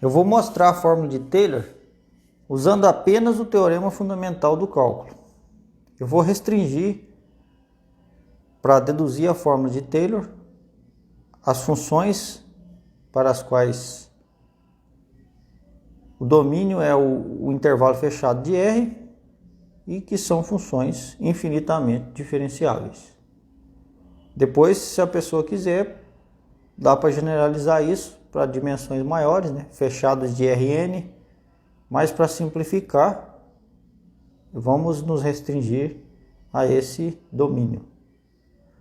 Eu vou mostrar a fórmula de Taylor usando apenas o teorema fundamental do cálculo. Eu vou restringir para deduzir a fórmula de Taylor as funções para as quais o domínio é o intervalo fechado de R e que são funções infinitamente diferenciáveis. Depois, se a pessoa quiser, dá para generalizar isso para dimensões maiores, né? Fechadas de Rn, mas para simplificar, vamos nos restringir a esse domínio.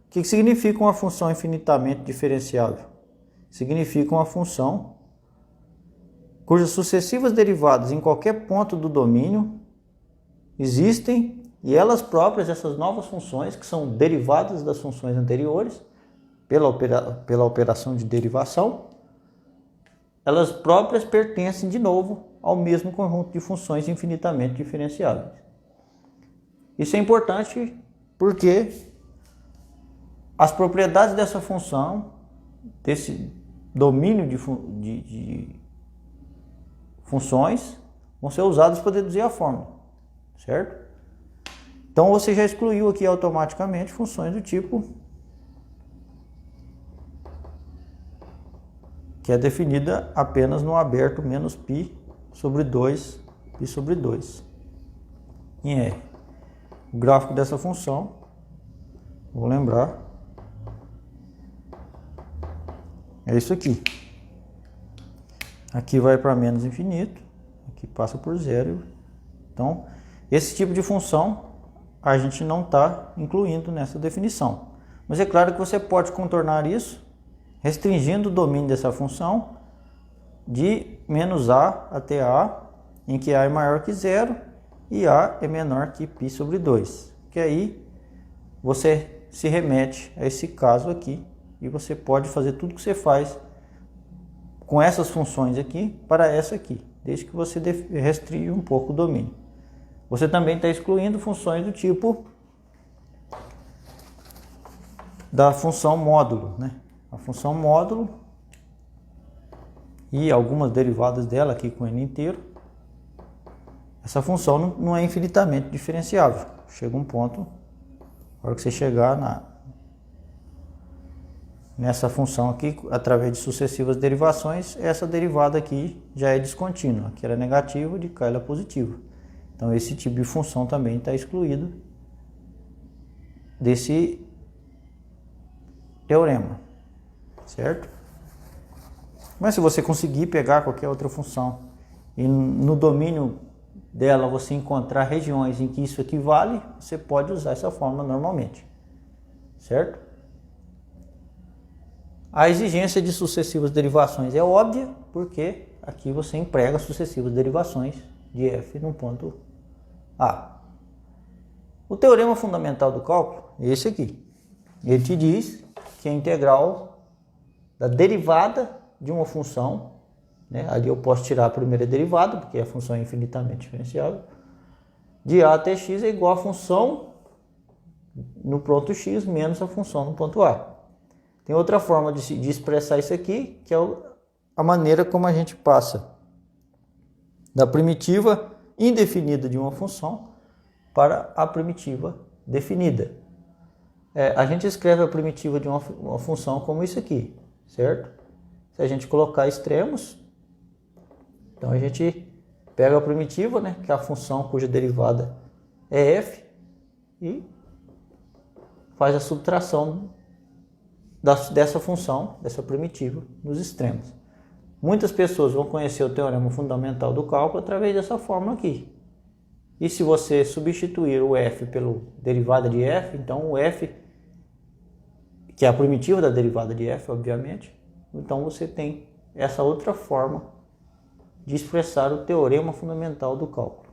O que significa uma função infinitamente diferenciável? Significa uma função cujas sucessivas derivadas em qualquer ponto do domínio existem e elas próprias, essas novas funções, que são derivadas das funções anteriores, pela operação de derivação, elas próprias pertencem de novo ao mesmo conjunto de funções infinitamente diferenciáveis. Isso é importante porque as propriedades dessa função, desse domínio de funções, vão ser usadas para deduzir a fórmula, certo? Então você já excluiu aqui automaticamente funções do tipo que é definida apenas no aberto menos π sobre 2, π sobre 2 em R. O gráfico dessa função, vou lembrar, é isso aqui. Aqui vai para menos infinito, aqui passa por zero. Então, esse tipo de função a gente não está incluindo nessa definição. Mas é claro que você pode contornar isso restringindo o domínio dessa função de menos a até a, em que a é maior que zero e a é menor que π sobre 2. Que aí você se remete a esse caso aqui e você pode fazer tudo que você faz com essas funções aqui para essa aqui, desde que você restringe um pouco o domínio. Você também está excluindo funções do tipo da função módulo, né? A função módulo e algumas derivadas dela aqui com n inteiro. Essa função não é infinitamente diferenciável. Chega um ponto, na hora que você chegar nessa função aqui, através de sucessivas derivações, essa derivada aqui já é descontínua. Aqui era negativa, de cá ela é positiva. Então esse tipo de função também está excluído desse teorema, certo? Mas se você conseguir pegar qualquer outra função e no domínio dela você encontrar regiões em que isso equivale, você pode usar essa fórmula normalmente, certo? A exigência de sucessivas derivações é óbvia, porque aqui você emprega sucessivas derivações de f no ponto A. O teorema fundamental do cálculo é esse aqui. Ele te diz que a integral da derivada de uma função, né? Ali eu posso tirar a primeira derivada, porque a função é infinitamente diferenciável, de a até x é igual a função no ponto x menos a função no ponto A. Tem outra forma de expressar isso aqui, que é a maneira como a gente passa da primitiva indefinida de uma função para a primitiva definida. A gente escreve a primitiva de uma função como isso aqui, certo? Se a gente colocar extremos, então a gente pega a primitiva, né, que é a função cuja derivada é f, e faz a subtração dessa função, dessa primitiva, nos extremos. Muitas pessoas vão conhecer o teorema fundamental do cálculo através dessa fórmula aqui. E se você substituir o f pelo derivada de f, então o f, que é a primitiva da derivada de f, obviamente, então você tem essa outra forma de expressar o teorema fundamental do cálculo.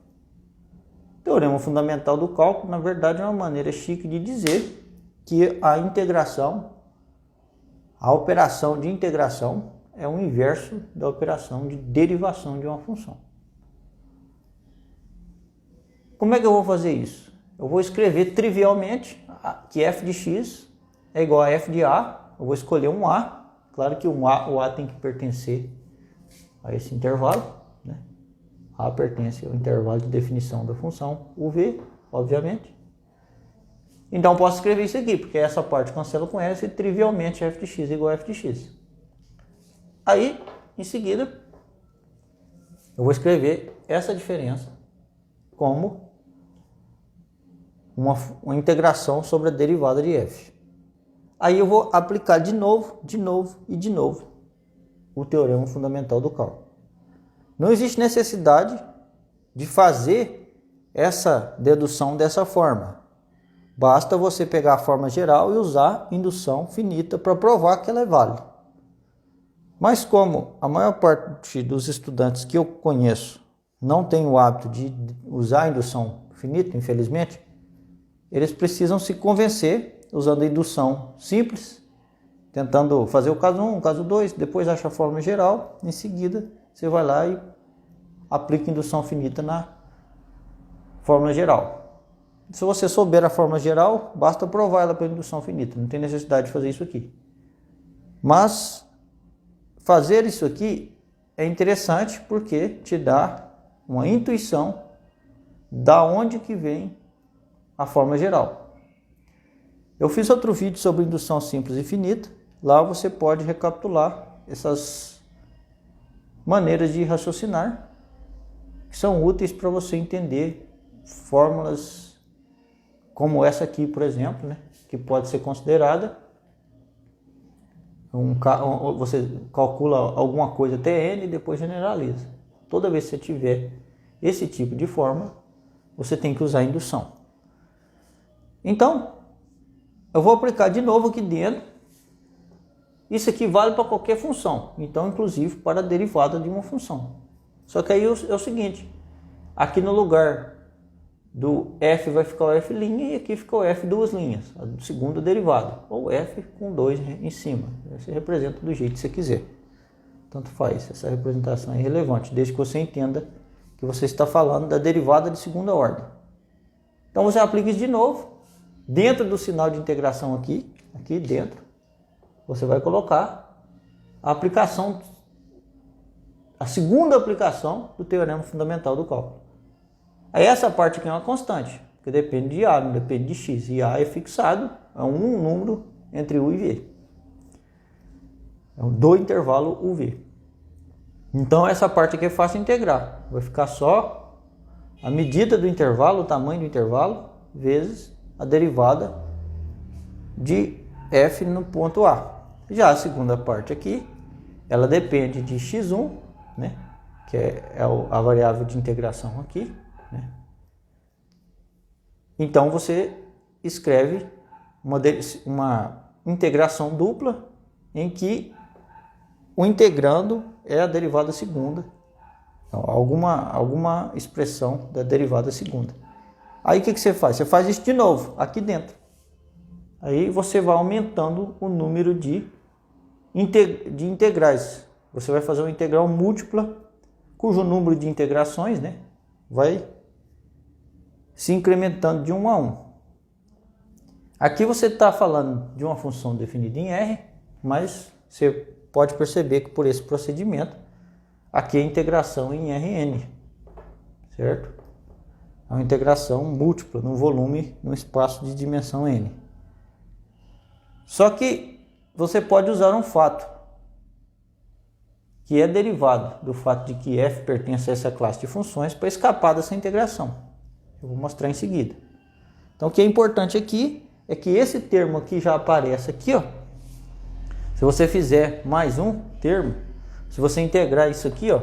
O teorema fundamental do cálculo, na verdade, é uma maneira chique de dizer que a operação de integração é o inverso da operação de derivação de uma função. Como é que eu vou fazer isso? Eu vou escrever trivialmente que f de x é igual a f de a. Eu vou escolher um a. Claro que o a tem que pertencer a esse intervalo, né? A pertence ao intervalo de definição da função UV, obviamente. Então posso escrever isso aqui, porque essa parte cancela com essa e trivialmente f de x é igual a f de x. Aí, em seguida, eu vou escrever essa diferença como uma integração sobre a derivada de f. Aí eu vou aplicar de novo e de novo o teorema fundamental do cálculo. Não existe necessidade de fazer essa dedução dessa forma. Basta você pegar a forma geral e usar indução finita para provar que ela é válida. Mas como a maior parte dos estudantes que eu conheço não tem o hábito de usar a indução finita, infelizmente, eles precisam se convencer usando a indução simples, tentando fazer o caso 1, o caso 2, depois acha a forma geral, em seguida você vai lá e aplica indução finita na fórmula geral. Se você souber a fórmula geral, basta provar ela pela indução finita, não tem necessidade de fazer isso aqui. Mas fazer isso aqui é interessante porque te dá uma intuição da onde que vem a fórmula geral. Eu fiz outro vídeo sobre indução simples e finita, lá você pode recapitular essas maneiras de raciocinar que são úteis para você entender fórmulas como essa aqui, por exemplo, né? Que pode ser considerada você calcula alguma coisa até n e depois generaliza. Toda vez que você tiver esse tipo de fórmula, você tem que usar a indução. Então, eu vou aplicar de novo aqui dentro. Isso aqui vale para qualquer função, então inclusive para a derivada de uma função. Só que aí é o seguinte, aqui no lugar do f vai ficar o f' e aqui fica o f duas linhas, a segunda derivada, ou f com 2 em cima. Você representa do jeito que você quiser. Tanto faz, essa representação é irrelevante, desde que você entenda que você está falando da derivada de segunda ordem. Então você aplica isso de novo, dentro do sinal de integração aqui dentro, você vai colocar a aplicação, a segunda aplicação do teorema fundamental do cálculo. Aí essa parte aqui é uma constante, que depende de A, não depende de X. E A é fixado, é um número entre U e V. É do intervalo UV. Então essa parte aqui é fácil de integrar. Vai ficar só a medida do intervalo, o tamanho do intervalo, vezes a derivada de f no ponto A. Já a segunda parte aqui, ela depende de x1, né, que é a variável de integração aqui, né? Então você escreve uma integração dupla em que o integrando é a derivada segunda, alguma expressão da derivada segunda. Aí o que você faz? Você faz isso de novo, aqui dentro. Aí você vai aumentando o número de integrais. Você vai fazer uma integral múltipla, cujo número de integrações, né, vai se incrementando de 1 a 1. Aqui você está falando de uma função definida em R, mas você pode perceber que por esse procedimento, aqui é a integração em Rn, certo? É uma integração múltipla num volume, num espaço de dimensão n. Só que você pode usar um fato, que é derivado do fato de que f pertence a essa classe de funções, para escapar dessa integração. Eu vou mostrar em seguida. Então o que é importante aqui é que esse termo aqui já aparece aqui, ó. Se você fizer mais um termo, se você integrar isso aqui, ó,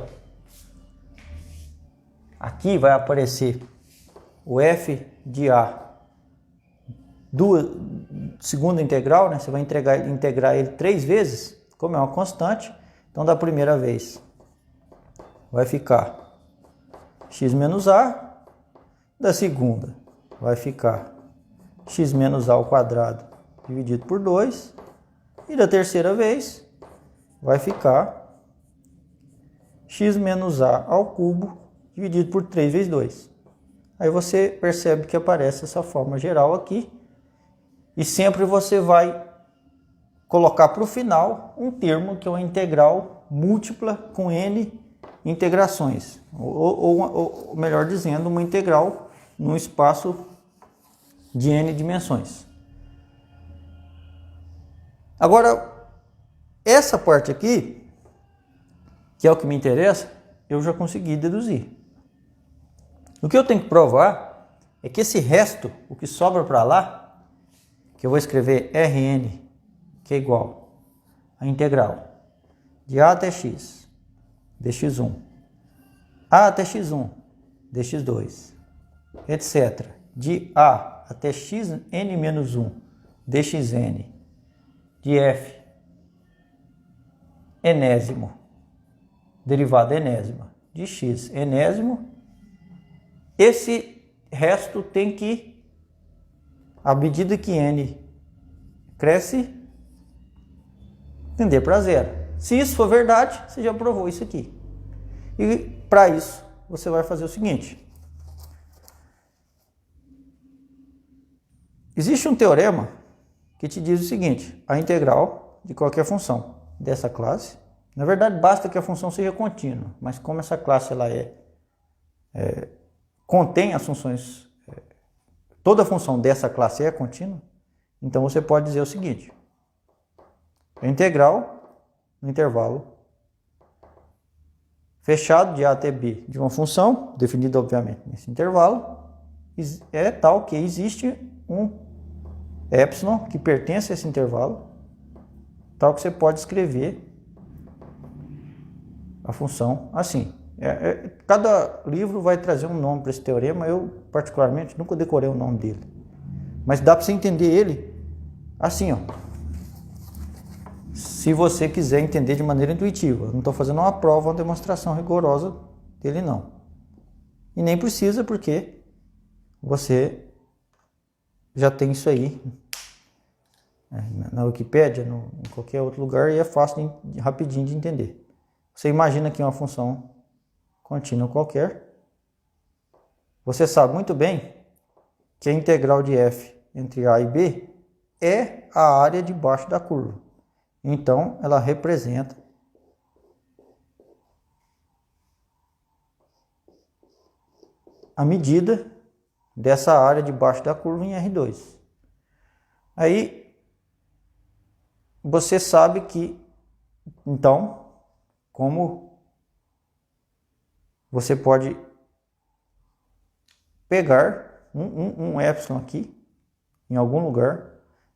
aqui vai aparecer o f de A segunda integral, né? Você vai integrar ele 3 vezes, como é uma constante. Então da primeira vez vai ficar x menos A, da segunda vai ficar x menos A ao quadrado dividido por 2, e da terceira vez vai ficar x menos A ao cubo dividido por 3 vezes 2. Aí você percebe que aparece essa forma geral aqui, e sempre você vai colocar para o final um termo que é uma integral múltipla com n integrações, ou melhor dizendo, uma integral num espaço de n dimensões. Agora, essa parte aqui, que é o que me interessa, eu já consegui deduzir. O que eu tenho que provar é que esse resto, o que sobra para lá, que eu vou escrever Rn, que é igual a integral de a até x dx1, a até x1 dx2, etc., de a até xn menos 1 dxn, de f enésimo, derivada enésima, de x enésimo, esse resto tem que, à medida que n cresce, tender para zero. Se isso for verdade, você já provou isso aqui. E para isso, você vai fazer o seguinte. Existe um teorema que te diz o seguinte: a integral de qualquer função dessa classe, na verdade basta que a função seja contínua, mas como essa classe ela contém as funções, toda função dessa classe é contínua, então você pode dizer o seguinte: a integral no intervalo fechado de a até b de uma função, definida obviamente nesse intervalo, é tal que existe um epsilon que pertence a esse intervalo, tal que você pode escrever a função assim. Cada livro vai trazer um nome para esse teorema, eu particularmente nunca decorei o nome dele, mas dá para você entender ele assim, ó. Se você quiser entender de maneira intuitiva, eu não estou fazendo uma prova, uma demonstração rigorosa dele não, e nem precisa, porque você já tem isso aí na Wikipédia, em qualquer outro lugar, e é fácil, rapidinho de entender. Você imagina aqui uma função contínua qualquer, você sabe muito bem que a integral de f entre a e b é a área debaixo da curva. Então, ela representa a medida dessa área debaixo da curva em R2. Aí, você sabe que, então, como você pode pegar um epsilon aqui, em algum lugar,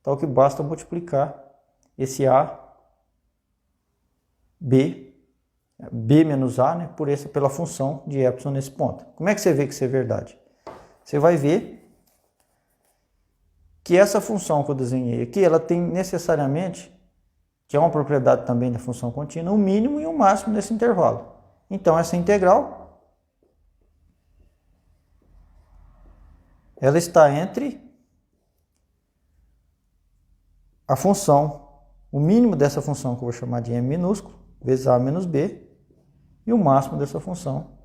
tal que basta multiplicar esse a, b menos a, né, pela função de epsilon nesse ponto. Como é que você vê que isso é verdade? Você vai ver que essa função que eu desenhei aqui, ela tem necessariamente, que é uma propriedade também da função contínua, o mínimo e o máximo nesse intervalo. Então, essa integral, ela está entre a função, o mínimo dessa função, que eu vou chamar de m minúsculo, vezes a menos b, e o máximo dessa função.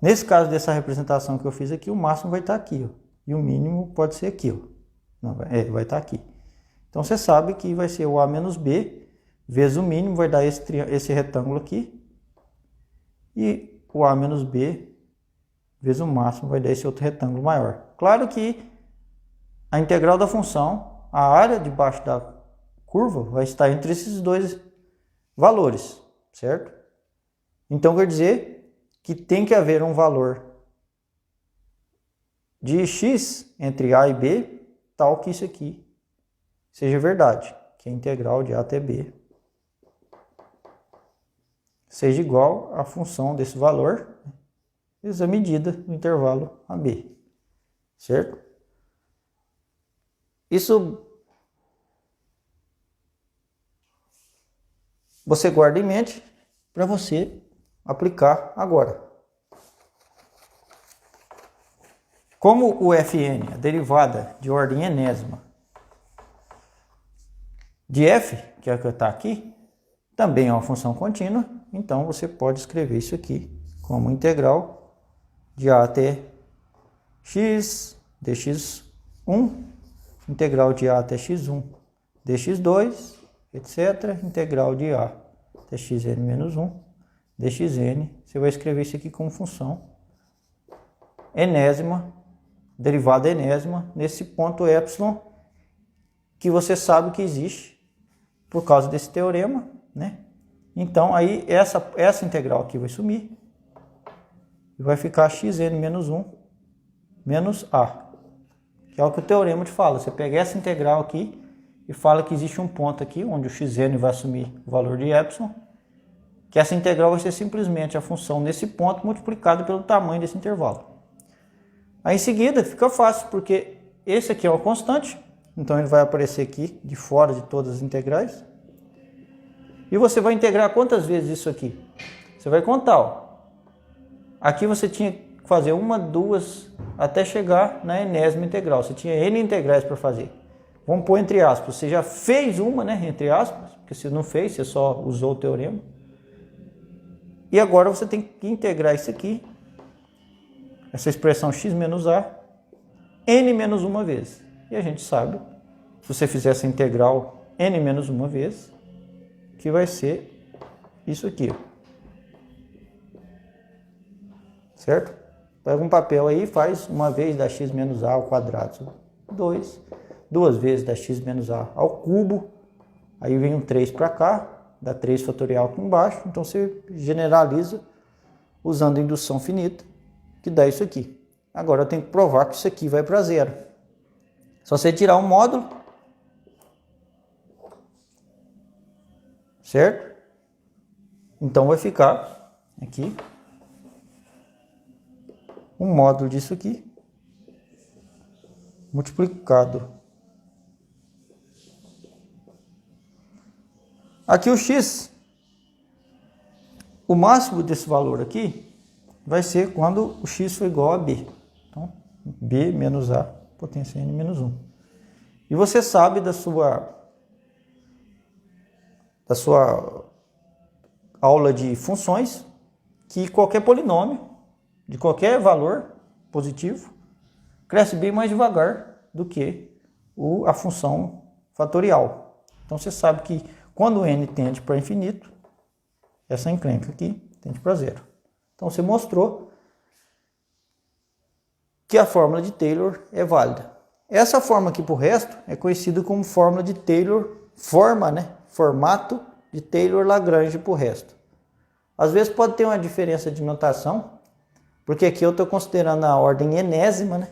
Nesse caso dessa representação que eu fiz aqui, o máximo vai estar aqui, ó, e o mínimo pode ser aqui, ó. Não, vai estar aqui. Então você sabe que vai ser o a menos b vezes o mínimo, vai dar esse retângulo aqui, e o a menos b vezes o máximo vai dar esse outro retângulo maior. Claro que a integral da função, a área debaixo da curva, vai estar entre esses dois valores, certo? Então quer dizer que tem que haver um valor de x entre a e b, tal que isso aqui seja verdade, que a integral de a até b seja igual à função desse valor vezes a medida do intervalo AB, certo? Isso você guarda em mente para você aplicar agora. Como o Fn, a derivada de ordem enésima de f, que é o que está aqui, também é uma função contínua, então você pode escrever isso aqui como integral de a até x dx1, integral de a até x1 dx2, etc., integral de a até xn menos 1 dxn, você vai escrever isso aqui como função enésima, derivada enésima, nesse ponto epsilon, que você sabe que existe por causa desse teorema, né? Então, aí essa integral aqui vai sumir e vai ficar xn menos 1 menos a, que é o que o teorema te fala. Você pega essa integral aqui e fala que existe um ponto aqui onde o xn vai assumir o valor de epsilon, que essa integral vai ser simplesmente a função nesse ponto multiplicado pelo tamanho desse intervalo. Aí em seguida fica fácil, porque esse aqui é uma constante, então ele vai aparecer aqui de fora de todas as integrais. E você vai integrar quantas vezes isso aqui? Você vai contar, ó. Aqui você tinha que fazer uma, duas, até chegar na enésima integral. Você tinha n integrais para fazer. Vamos pôr entre aspas. Você já fez uma, né, entre aspas, porque se não fez, você só usou o teorema. E agora você tem que integrar isso aqui, essa expressão x menos a, n menos uma vez. E a gente sabe, se você fizer essa integral n menos uma vez, que vai ser isso aqui, certo? Pega um papel aí e faz uma vez da x menos a ao quadrado, 2, duas vezes da x menos a ao cubo, aí vem um 3 para cá, dá 3 fatorial aqui embaixo, então você generaliza usando indução finita, que dá isso aqui. Agora eu tenho que provar que isso aqui vai para zero. Só você tirar um módulo, certo? Então vai ficar aqui um módulo disso aqui multiplicado. Aqui o x, o máximo desse valor aqui vai ser quando o x for igual a b. Então, b menos a potência n menos 1. E você sabe da sua aula de funções que qualquer polinômio de qualquer valor positivo cresce bem mais devagar do que a função fatorial. Então você sabe que quando n tende para infinito, essa encrenca aqui tende para zero. Então você mostrou que a fórmula de Taylor é válida. Essa forma aqui para o resto é conhecida como fórmula de Taylor, formato de Taylor-Lagrange para o resto. Às vezes pode ter uma diferença de notação, porque aqui eu estou considerando a ordem enésima, né?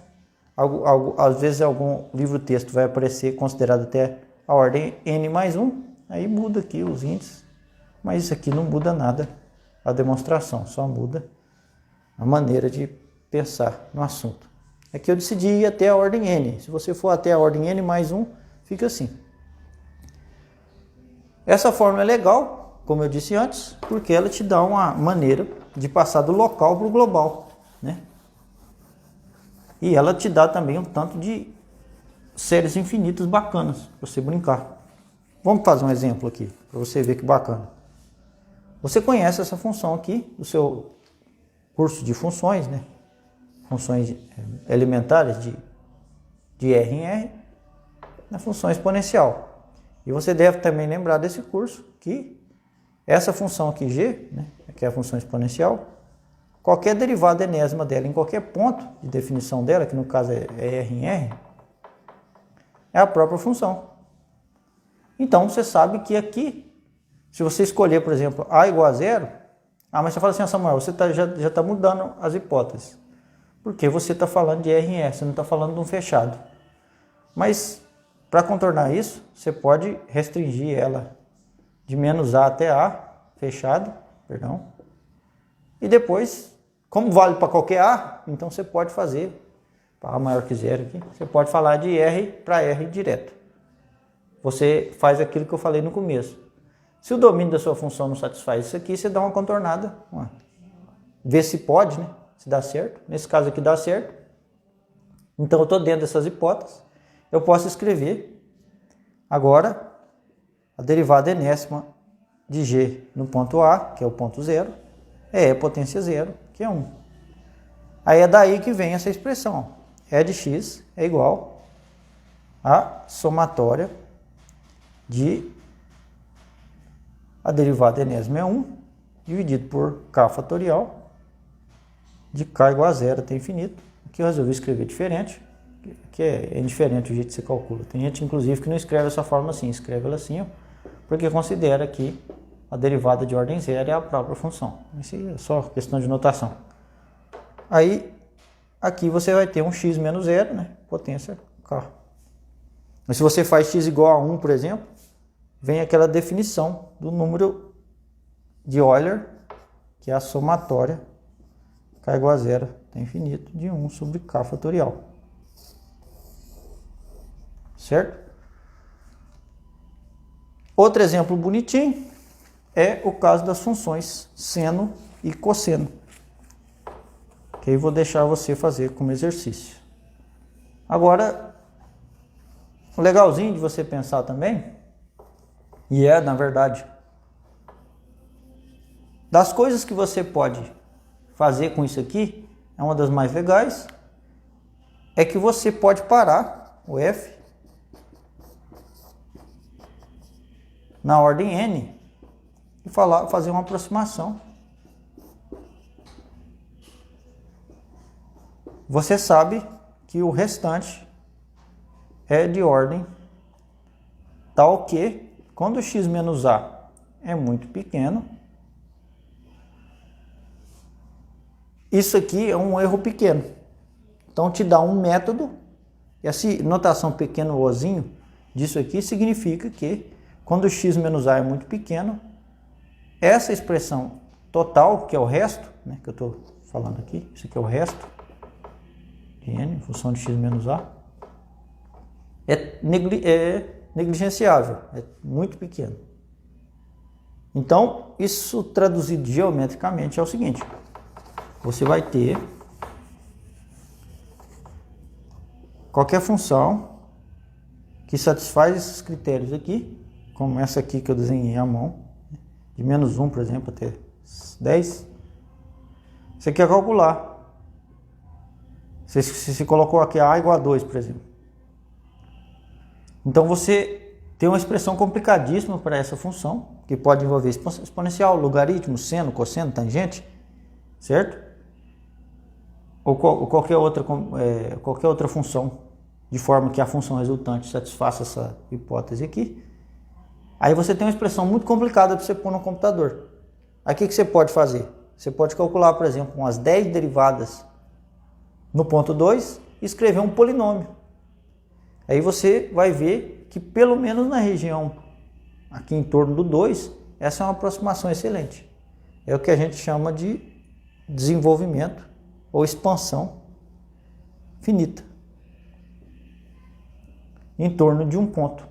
Às vezes algum livro-texto vai aparecer considerado até a ordem n mais 1, aí muda aqui os índices, mas isso aqui não muda nada a demonstração, só muda a maneira de pensar no assunto. Aqui eu decidi ir até a ordem n, se você for até a ordem n mais 1, fica assim. Essa fórmula é legal, como eu disse antes, porque ela te dá uma maneira de passar do local para o global, né? E ela te dá também um tanto de séries infinitas bacanas para você brincar. Vamos fazer um exemplo aqui, para você ver que bacana. Você conhece essa função aqui do seu curso de funções, né? Funções elementares de R em R, na função exponencial. E você deve também lembrar desse curso que essa função aqui g, né, que é a função exponencial, qualquer derivada enésima dela em qualquer ponto de definição dela, que no caso é R em R, é a própria função. Então você sabe que aqui, se você escolher, por exemplo, a igual a zero, mas você fala assim, Samuel, você já está mudando as hipóteses, porque você está falando de R em R, você não está falando de um fechado. Mas para contornar isso, você pode restringir ela de menos A até A, fechado, perdão. E depois, como vale para qualquer A, então você pode fazer, para A maior que zero aqui, você pode falar de R para R direto. Você faz aquilo que eu falei no começo. Se o domínio da sua função não satisfaz isso aqui, você dá uma contornada, vê se pode, né? Se dá certo. Nesse caso aqui dá certo. Então eu estou dentro dessas hipóteses. Eu posso escrever agora a derivada enésima de g no ponto A, que é o ponto zero, é E potência zero, que é 1. Aí é daí que vem essa expressão. E de x é igual a somatória de a derivada enésima é 1 dividido por k fatorial de k igual a zero até infinito. Aqui eu resolvi escrever diferente, que é indiferente o jeito que você calcula. Tem gente, inclusive, que não escreve dessa forma assim, escreve ela assim, ó, porque considera que a derivada de ordem zero é a própria função. Isso é só questão de notação. Aí, aqui você vai ter um x menos zero, né? Potência k. Mas se você faz x igual a 1, por exemplo, vem aquela definição do número de Euler, que é a somatória k igual a zero até infinito de 1 sobre k fatorial. Certo? Outro exemplo bonitinho é o caso das funções seno e cosseno, que aí vou deixar você fazer como exercício. Agora, o legalzinho de você pensar também, e é, na verdade, das coisas que você pode fazer com isso aqui, é uma das mais legais, é que você pode parar o f na ordem n e fazer uma aproximação. Você sabe que o restante é de ordem tal que, quando o x menos a é muito pequeno, isso aqui é um erro pequeno. Então te dá um método, e essa notação pequeno ozinho disso aqui significa que quando o x menos a é muito pequeno, essa expressão total, que é o resto, né, que eu estou falando aqui, isso aqui é o resto de n, função de x menos a, é negligenciável, é muito pequeno. Então, isso traduzido geometricamente é o seguinte: você vai ter qualquer função que satisfaz esses critérios aqui, como essa aqui que eu desenhei à mão, de menos 1, por exemplo, até 10. Você quer calcular. Você colocou aqui a igual a 2, por exemplo. Então você tem uma expressão complicadíssima para essa função, que pode envolver exponencial, logaritmo, seno, cosseno, tangente, certo? Ou qualquer outra função, de forma que a função resultante satisfaça essa hipótese aqui. Aí você tem uma expressão muito complicada para você pôr no computador. Aí o que você pode fazer? Você pode calcular, por exemplo, umas 10 derivadas no ponto 2 e escrever um polinômio. Aí você vai ver que pelo menos na região aqui em torno do 2, essa é uma aproximação excelente. É o que a gente chama de desenvolvimento ou expansão finita em torno de um ponto.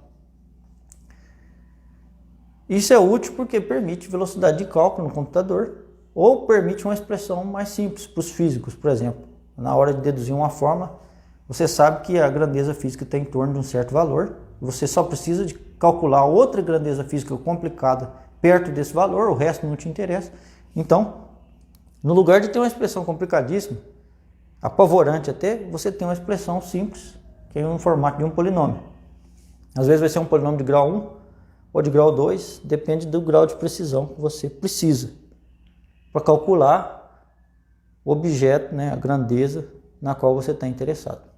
Isso é útil porque permite velocidade de cálculo no computador ou permite uma expressão mais simples para os físicos, por exemplo. Na hora de deduzir uma forma, você sabe que a grandeza física está em torno de um certo valor, você só precisa de calcular outra grandeza física complicada perto desse valor, o resto não te interessa. Então, no lugar de ter uma expressão complicadíssima, apavorante até, você tem uma expressão simples, que é no formato de um polinômio. Às vezes vai ser um polinômio de grau 1 ou de grau 2, depende do grau de precisão que você precisa para calcular o objeto, né, a grandeza na qual você está interessado.